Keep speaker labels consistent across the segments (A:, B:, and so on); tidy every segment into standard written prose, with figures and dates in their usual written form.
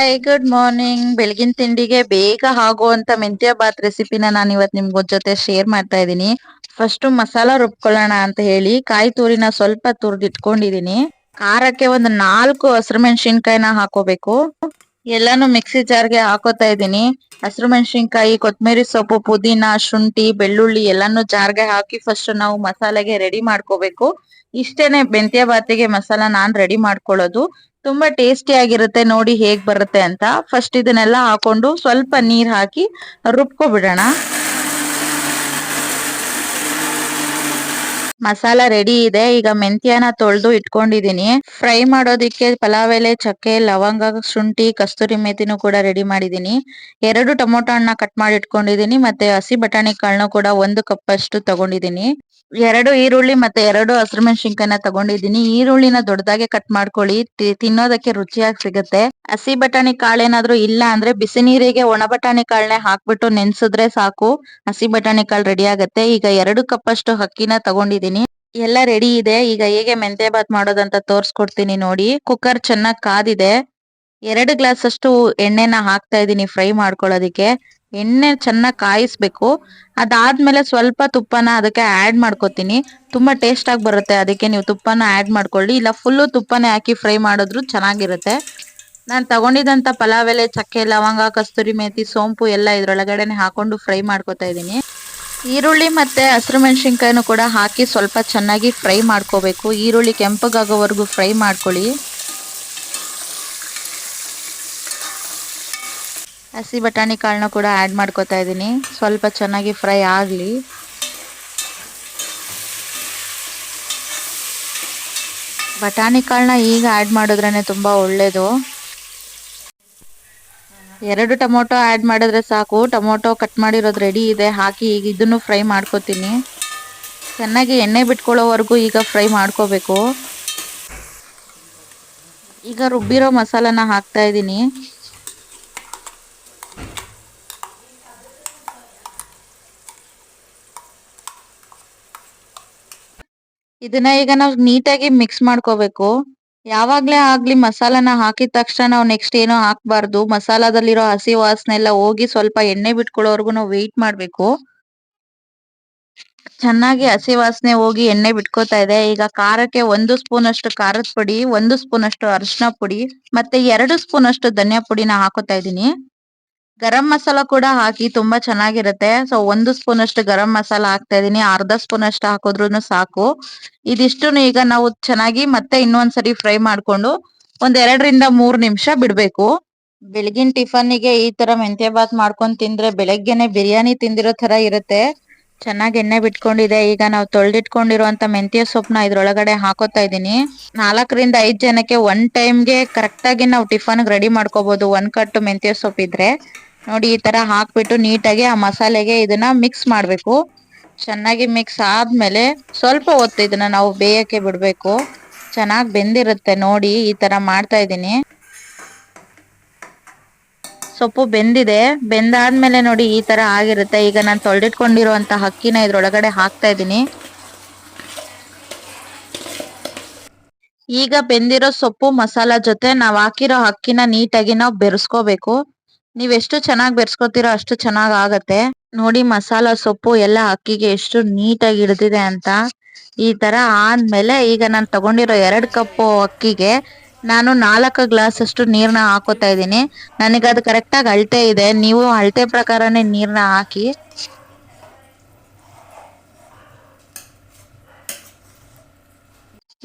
A: Hi good morning. ಬೆಳಗಿನ ತಿಂಡಿಗೆ ಬೇಗ ಆಗುವಂತ ಮೆಂತ್ಯ ಬಾತ್ ರೆಸಿಪಿನ ನಾನು ಇವತ್ತು ನಿಮ್ಗ ಜೊತೆ ಶೇರ್ ಮಾಡ್ತಾ ಇದ್ದೀನಿ. ಫಸ್ಟ್ ಮಸಾಲಾ ರುಬ್ಕೊಳ್ಳೋಣ ಅಂತ ಹೇಳಿ ಕಾಯಿ ತುರಿನ ಸ್ವಲ್ಪ ತುರಿದಿಟ್ಕೊಂಡಿದೀನಿ. ಖಾರಕ್ಕೆ ಒಂದು 4 ಹಸಿರು ಮೆಣಸಿನ್ಕಾಯಿನ ಹಾಕೋಬೇಕು. ಎಲ್ಲಾನು ಮಿಕ್ಸಿ ಜಾರ್ಗೆ ಹಾಕೋತಾ ಇದ್ದೀನಿ. ಹಸಿರು ಮೆಣಸಿನ್ಕಾಯಿ, ಕೊತ್ತಂಬರಿ ಸೊಪ್ಪು, ಪುದೀನ, ಶುಂಠಿ, ಬೆಳ್ಳುಳ್ಳಿ ಎಲ್ಲಾನು ಜಾರ್ಗೆ ಹಾಕಿ ಫಸ್ಟ್ ನಾವು ಮಸಾಲೆಗೆ ರೆಡಿ ಮಾಡ್ಕೋಬೇಕು. ಇಷ್ಟೇನೆ ಮೆಂತ್ಯ ಬಾತಿಗೆ ಮಸಾಲಾ ನಾನ್ ರೆಡಿ ಮಾಡ್ಕೊಳ್ಳೋದು. ತುಂಬಾ ಟೇಸ್ಟಿ ಆಗಿರುತ್ತೆ. ನೋಡಿ ಹೇಗ್ ಬರುತ್ತೆ ಅಂತ. ಫಸ್ಟ್ ಇದನ್ನೆಲ್ಲ ಹಾಕೊಂಡು ಸ್ವಲ್ಪ ನೀರ್ ಹಾಕಿ ರುಬ್ಕೊಬಿಡೋಣ. ಮಸಾಲ ರೆಡಿ ಇದೆ. ಈಗ ಮೆಂತ್ಯನ ತೊಳೆದು ಇಟ್ಕೊಂಡಿದೀನಿ. ಫ್ರೈ ಮಾಡೋದಿಕ್ಕೆ ಪಲಾವ್ ಎಲೆ, ಚಕ್ಕೆ, ಲವಂಗ, ಶುಂಠಿ, ಕಸ್ತೂರಿ ಮೇಥಿನೂ ಕೂಡ ರೆಡಿ ಮಾಡಿದೀನಿ. 2 ಟೊಮೊಟೊ ಹಣ್ಣ ಕಟ್ ಮಾಡಿ ಇಟ್ಕೊಂಡಿದೀನಿ. ಮತ್ತೆ ಹಸಿ ಬಟಾಣಿ ಕಾಳನ್ನು ಕೂಡ 1 ಕಪ್ ಅಷ್ಟು ತಗೊಂಡಿದೀನಿ. 2 ಈರುಳ್ಳಿ ಮತ್ತೆ 2 ಹಸಿರು ಮೆಣಸಿನ್ಕಾಯಿನ ತಗೊಂಡಿದೀನಿ. ಈರುಳ್ಳಿನ ದೊಡ್ಡದಾಗೆ ಕಟ್ ಮಾಡ್ಕೊಳ್ಳಿ, ತಿನ್ನೋದಕ್ಕೆ ರುಚಿಯಾಗಿ ಸಿಗುತ್ತೆ. ಹಸಿ ಬಟಾಣಿ ಕಾಳೇನಾದ್ರೂ ಇಲ್ಲ ಅಂದ್ರೆ ಬಿಸಿ ನೀರಿಗೆ ಒಣ ಬಟಾಣಿ ಕಾಳನ್ನೇ ಹಾಕ್ಬಿಟ್ಟು ನೆನ್ಸಿದ್ರೆ ಸಾಕು, ಹಸಿ ಬಟಾಣಿ ಕಾಳು ರೆಡಿ ಆಗತ್ತೆ. ಈಗ 2 ಕಪ್ ಅಷ್ಟು ಅಕ್ಕಿನ ತಗೊಂಡಿದೀನಿ. ಎಲ್ಲ ರೆಡಿ ಇದೆ. ಈಗ ಹೇಗೆ ಮೆಂತೆ ಬಾತ್ ಮಾಡೋದಂತ ತೋರ್ಸ್ಕೊಡ್ತೀನಿ ನೋಡಿ. ಕುಕ್ಕರ್ ಚೆನ್ನಾಗಿ ಕಾದಿದೆ. 2 ಗ್ಲಾಸ್ ಅಷ್ಟು ಎಣ್ಣೆನ ಹಾಕ್ತಾ ಇದೀನಿ ಫ್ರೈ ಮಾಡ್ಕೊಳ್ಳೋದಿಕ್ಕೆ. ಎಣ್ಣೆ ಚೆನ್ನಾಗಿ ಕಾಯಿಸ್ಬೇಕು. ಅದಾದ್ಮೇಲೆ ಸ್ವಲ್ಪ ತುಪ್ಪನ ಅದಕ್ಕೆ ಆಡ್ ಮಾಡ್ಕೊತೀನಿ. ತುಂಬಾ ಟೇಸ್ಟ್ ಆಗಿ ಬರುತ್ತೆ. ಅದಕ್ಕೆ ನೀವು ತುಪ್ಪನ ಆಡ್ ಮಾಡ್ಕೊಳ್ಳಿ, ಇಲ್ಲ ಫುಲ್ಲು ತುಪ್ಪನೇ ಹಾಕಿ ಫ್ರೈ ಮಾಡಿದ್ರು ಚೆನ್ನಾಗಿರುತ್ತೆ. ನಾನು ತಗೊಂಡಿದ್ದಂತ ಪಲಾವ್ ಎಲೆ, ಚಕ್ಕೆ, ಲವಂಗ, ಕಸ್ತೂರಿ ಮೇಥಿ, ಸೋಂಪು ಎಲ್ಲ ಇದ್ರೊಳಗಡೆನೆ ಹಾಕೊಂಡು ಫ್ರೈ ಮಾಡ್ಕೊತಾ ಇದ್ದೀನಿ. ಈರುಳ್ಳಿ ಮತ್ತೆ ಹಸಿರು ಮೆಣಸಿನ್ಕಾಯಿನೂ ಕೂಡ ಹಾಕಿ ಸ್ವಲ್ಪ ಚೆನ್ನಾಗಿ ಫ್ರೈ ಮಾಡ್ಕೋಬೇಕು. ಈರುಳ್ಳಿ ಕೆಂಪಗಾಗೋವರೆಗೂ ಫ್ರೈ ಮಾಡ್ಕೊಳ್ಳಿ. ಹಸಿ ಬಟಾಣಿ ಕಾಳನ್ನ ಕೂಡ ಆಡ್ ಮಾಡ್ಕೊತಾ ಇದ್ದೀನಿ. ಸ್ವಲ್ಪ ಚೆನ್ನಾಗಿ ಫ್ರೈ ಆಗಲಿ. ಬಟಾಣಿ ಕಾಳನ್ನ ಈಗ ಆಡ್ ಮಾಡಿದ್ರೇನೆ ತುಂಬಾ ಒಳ್ಳೇದು. 2 ಟೊಮೊಟೊ ಆಡ್ ಮಾಡಿದ್ರೆ ಸಾಕು. ಟೊಮೊಟೊ ಕಟ್ ಮಾಡಿರೋದು ರೆಡಿ ಇದೆ. ಹಾಕಿ ಈಗ ಇದನ್ನು ಫ್ರೈ ಮಾಡ್ಕೋತೀನಿ. ಚೆನ್ನಾಗಿ ಎಣ್ಣೆ ಬಿಟ್ಕೊಳ್ಳೋವರೆಗೂ ಈಗ ಫ್ರೈ ಮಾಡ್ಕೋಬೇಕು. ಈಗ ರುಬ್ಬಿರೋ ಮಸಾಲಾನ ಹಾಕ್ತಾ ಇದ್ದೀನಿ. ಇದನ್ನ ಈಗ ನಾವು ನೀಟಾಗಿ ಮಿಕ್ಸ್ ಮಾಡ್ಕೋಬೇಕು. ಯಾವಾಗ್ಲೇ ಆಗ್ಲಿ ಮಸಾಲಾನ ಹಾಕಿದ ತಕ್ಷಣ ನಾವು ನೆಕ್ಸ್ಟ್ ಏನೋ ಹಾಕ್ಬಾರ್ದು. ಮಸಾಲಾದಲ್ಲಿರೋ ಹಸಿ ವಾಸನೆ ಎಲ್ಲ ಹೋಗಿ ಸ್ವಲ್ಪ ಎಣ್ಣೆ ಬಿಟ್ಕೊಳ್ಳೋವರೆಗೂ ನಾವು ವೆಯ್ಟ್ ಮಾಡ್ಬೇಕು. ಚೆನ್ನಾಗಿ ಹಸಿ ವಾಸನೆ ಹೋಗಿ ಎಣ್ಣೆ ಬಿಟ್ಕೋತಾ ಇದೆ. ಈಗ ಖಾರಕ್ಕೆ 1 ಸ್ಪೂನ್ ಅಷ್ಟು ಖಾರದ ಪುಡಿ, 1 ಸ್ಪೂನ್ ಅಷ್ಟು ಅರಿಶಿನ ಪುಡಿ, ಮತ್ತೆ 2 ಸ್ಪೂನ್ ಅಷ್ಟು ಧನಿಯಾ ಪುಡಿನ ಹಾಕೋತಾ ಇದ್ದೀನಿ. ಗರಂ ಮಸಾಲ ಕೂಡ ಹಾಕಿ ತುಂಬಾ ಚೆನ್ನಾಗಿರುತ್ತೆ. ಸೊ 1 ಸ್ಪೂನ್ ಅಷ್ಟು ಗರಂ ಮಸಾಲ ಹಾಕ್ತಾ ಇದೀನಿ. ಅರ್ಧ ಸ್ಪೂನ್ ಅಷ್ಟು ಹಾಕಿದ್ರುನು ಸಾಕು. ಇದಿಷ್ಟನ್ನು ಈಗ ನಾವು ಚೆನ್ನಾಗಿ ಮತ್ತೆ ಇನ್ನೊಂದ್ಸರಿ ಫ್ರೈ ಮಾಡ್ಕೊಂಡು ಒಂದ್ 2 ರಿಂದ 3 ನಿಮಿಷ ಬಿಡ್ಬೇಕು. ಬೆಳಗಿನ ಟಿಫನ್ನಿಗೆ ಈ ತರ ಮೆಂತ್ಯ ಬಾತ್ ಮಾಡ್ಕೊಂಡ್ ತಿಂದ್ರೆ ಬೆಳಗ್ಗೆನೆ ಬಿರಿಯಾನಿ ತಿಂದಿರೋ ತರ ಇರುತ್ತೆ. ಚೆನ್ನಾಗಿ ಎಣ್ಣೆ ಬಿಟ್ಕೊಂಡಿದೆ. ಈಗ ನಾವು ತೊಳೆದಿಟ್ಕೊಂಡಿರುವಂತ ಮೆಂತ್ಯ ಸೊಪ್ಪನ್ನ ಇದ್ರೊಳಗಡೆ ಹಾಕೋತಾ ಇದ್ದೀನಿ. 4 ರಿಂದ 5 ಜನಕ್ಕೆ ಒನ್ ಟೈಮ್ಗೆ ಕರೆಕ್ಟ್ ಆಗಿ ನಾವು ಟಿಫನ್ ರೆಡಿ ಮಾಡ್ಕೋಬಹುದು. 1 ಕಟ್ಟು ಮೆಂತ್ಯ ಸೊಪ್ಪು ಇದ್ರೆ ನೋಡಿ, ಈ ತರ ಹಾಕ್ಬಿಟ್ಟು ನೀಟಾಗಿ ಆ ಮಸಾಲೆಗೆ ಇದನ್ನ ಮಿಕ್ಸ್ ಮಾಡ್ಬೇಕು. ಚೆನ್ನಾಗಿ ಮಿಕ್ಸ್ ಆದ್ಮೇಲೆ ಸ್ವಲ್ಪ ಹೊತ್ತು ಇದನ್ನ ನಾವು ಬೇಯಕ್ಕೆ ಬಿಡ್ಬೇಕು. ಚೆನ್ನಾಗಿ ಬೆಂದಿರುತ್ತೆ. ನೋಡಿ ಈ ತರ ಮಾಡ್ತಾ ಇದ್ದೀನಿ. ಸೊಪ್ಪು ಬೆಂದಿದೆ. ಬೆಂದಾದ್ಮೇಲೆ ನೋಡಿ ಈ ತರ ಆಗಿರುತ್ತೆ. ಈಗ ನಾನು ತೊಳೆದಿಟ್ಕೊಂಡಿರುವಂತ ಅಕ್ಕಿನ ಇದ್ರೊಳಗಡೆ ಹಾಕ್ತಾ ಇದ್ದೀನಿ. ಈಗ ಬೆಂದಿರೋ ಸೊಪ್ಪು ಮಸಾಲಾ ಜೊತೆ ನಾವ್ ಹಾಕಿರೋ ಅಕ್ಕಿನ ನೀಟಾಗಿ ನಾವು ಬೆರೆಸ್ಕೋಬೇಕು. ನೀವ್ ಎಷ್ಟು ಚೆನ್ನಾಗಿ ಬೆರೆಸ್ಕೋತೀರೋ ಅಷ್ಟು ಚೆನ್ನಾಗ್ ಆಗತ್ತೆ. ನೋಡಿ ಮಸಾಲಾ ಸೊಪ್ಪು ಎಲ್ಲ ಅಕ್ಕಿಗೆ ಎಷ್ಟು ನೀಟಾಗಿ ಹಿಡ್ದಿದೆ ಅಂತ. ಈ ತರ ಆದ್ಮೇಲೆ ಈಗ ನಾನು ತಗೊಂಡಿರೋ 2 ಕಪ್ ಅಕ್ಕಿಗೆ ನಾನು 4 ಗ್ಲಾಸ್ ಅಷ್ಟು ನೀರ್ನ ಹಾಕೋತಾ ಇದ್ದೀನಿ. ನನಗದು ಕರೆಕ್ಟಾಗಿ ಅಳತೆ ಇದೆ. ನೀವು ಅಳತೆ ಪ್ರಕಾರನೇ ನೀರ್ನ ಹಾಕಿ.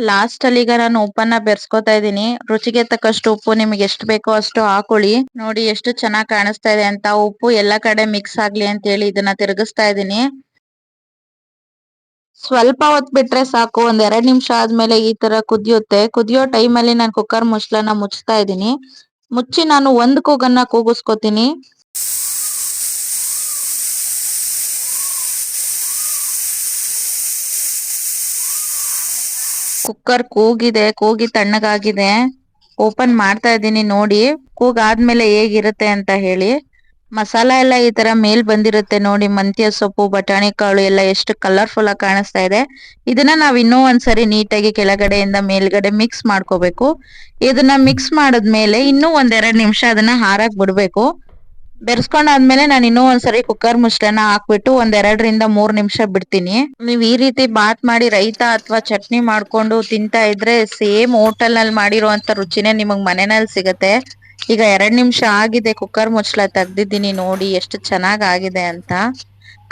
A: ಲಾಸ್ಟ್ ಅಲ್ಲಿ ಈಗ ನಾನು ಉಪ್ಪನ್ನ ಬೆರೆಸ್ಕೊತಾ ಇದ್ದೀನಿ. ರುಚಿಗೆ ತಕ್ಕಷ್ಟು ಉಪ್ಪು ನಿಮಗೆ ಎಷ್ಟು ಬೇಕೋ ಅಷ್ಟು ಹಾಕೊಳ್ಳಿ. ನೋಡಿ ಎಷ್ಟು ಚೆನ್ನಾಗಿ ಕಾಣಿಸ್ತಾ ಇದೆ ಅಂತ. ಉಪ್ಪು ಎಲ್ಲಾ ಕಡೆ ಮಿಕ್ಸ್ ಆಗ್ಲಿ ಅಂತ ಹೇಳಿ ಇದನ್ನ ತಿರುಗಿಸ್ತಾ ಇದ್ದೀನಿ. ಸ್ವಲ್ಪ ಹೊತ್ತು ಬಿಟ್ರೆ ಸಾಕು. ಒಂದ್ 2 ನಿಮಿಷ ಆದ್ಮೇಲೆ ಈ ತರ ಕುದಿಯುತ್ತೆ. ಕುದಿಯೋ ಟೈಮಲ್ಲಿ ನಾನು ಕುಕ್ಕರ್ ಮುಚ್ಚಳನ ಮುಚ್ತಾ ಇದ್ದೀನಿ. ಮುಚ್ಚಿ ನಾನು 1 ಕೂಗನ್ನ ಕೂಗಿಸ್ಕೊತೀನಿ. ಕುಕ್ಕರ್ ಕೂಗಿದೆ, ಕೂಗಿ ತಣ್ಣಗಾಗಿದೆ. ಓಪನ್ ಮಾಡ್ತಾ ಇದ್ದೀನಿ ನೋಡಿ. ಕೂಗಾದ್ಮೇಲೆ ಹೇಗಿರುತ್ತೆ ಅಂತ ಹೇಳಿ. ಮಸಾಲ ಎಲ್ಲ ಈ ತರ ಮೇಲ್ ಬಂದಿರುತ್ತೆ ನೋಡಿ. ಮೆಂತ್ಯ ಸೊಪ್ಪು, ಬಟಾಣಿ ಕಾಳು ಎಲ್ಲ ಎಷ್ಟು ಕಲರ್ಫುಲ್ ಆಗಿ ಕಾಣಿಸ್ತಾ ಇದೆ. ಇದನ್ನ ನಾವ್ ಇನ್ನೂ ಒಂದ್ಸರಿ ನೀಟಾಗಿ ಕೆಳಗಡೆಯಿಂದ ಮೇಲ್ಗಡೆ ಮಿಕ್ಸ್ ಮಾಡ್ಕೋಬೇಕು. ಇದನ್ನ ಮಿಕ್ಸ್ ಮಾಡಿದ್ಮೇಲೆ ಇನ್ನೂ ಒಂದೆರಡು ನಿಮಿಷ ಅದನ್ನ ಹಾರಾಕ್ ಬಿಡ್ಬೇಕು. ಬೆರೆಸ್ಕೊಂಡಾದ್ಮೇಲೆ ನಾನು ಇನ್ನೂ ಒಂದ್ಸರಿ ಕುಕ್ಕರ್ ಮುಚ್ಚಳನ ಹಾಕ್ಬಿಟ್ಟು ಒಂದ್ 2 ರಿಂದ 3 ನಿಮಿಷ ಬಿಡ್ತೀನಿ. ನೀವ್ ಈ ರೀತಿ ಬಾತ್ ಮಾಡಿ ರೈತ ಅಥವಾ ಚಟ್ನಿ ಮಾಡ್ಕೊಂಡು ತಿಂತಾ ಇದ್ರೆ ಸೇಮ್ ಹೋಟೆಲ್ ನಲ್ಲಿ ಮಾಡಿರೋಂತ ರುಚಿನೇ ನಿಮಗ್ ಮನೆಯಲ್ಲಿ ಸಿಗತ್ತೆ. ಈಗ 2 ನಿಮಿಷ ಆಗಿದೆ, ಕುಕ್ಕರ್ ಮುಚ್ಚಳ ತೆಗ್ದಿದ್ದೀನಿ, ನೋಡಿ ಎಷ್ಟು ಚೆನ್ನಾಗ್ ಆಗಿದೆ ಅಂತ.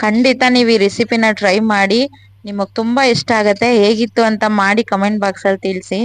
A: ಖಂಡಿತ ನೀವ್ ಈ ರೆಸಿಪಿನ ಟ್ರೈ ಮಾಡಿ, ನಿಮಗ್ ತುಂಬಾ ಇಷ್ಟ ಆಗತ್ತೆ. ಹೇಗಿತ್ತು ಅಂತ ಮಾಡಿ ಕಮೆಂಟ್ ಬಾಕ್ಸ್ ಅಲ್ಲಿ ತಿಳಿಸಿ.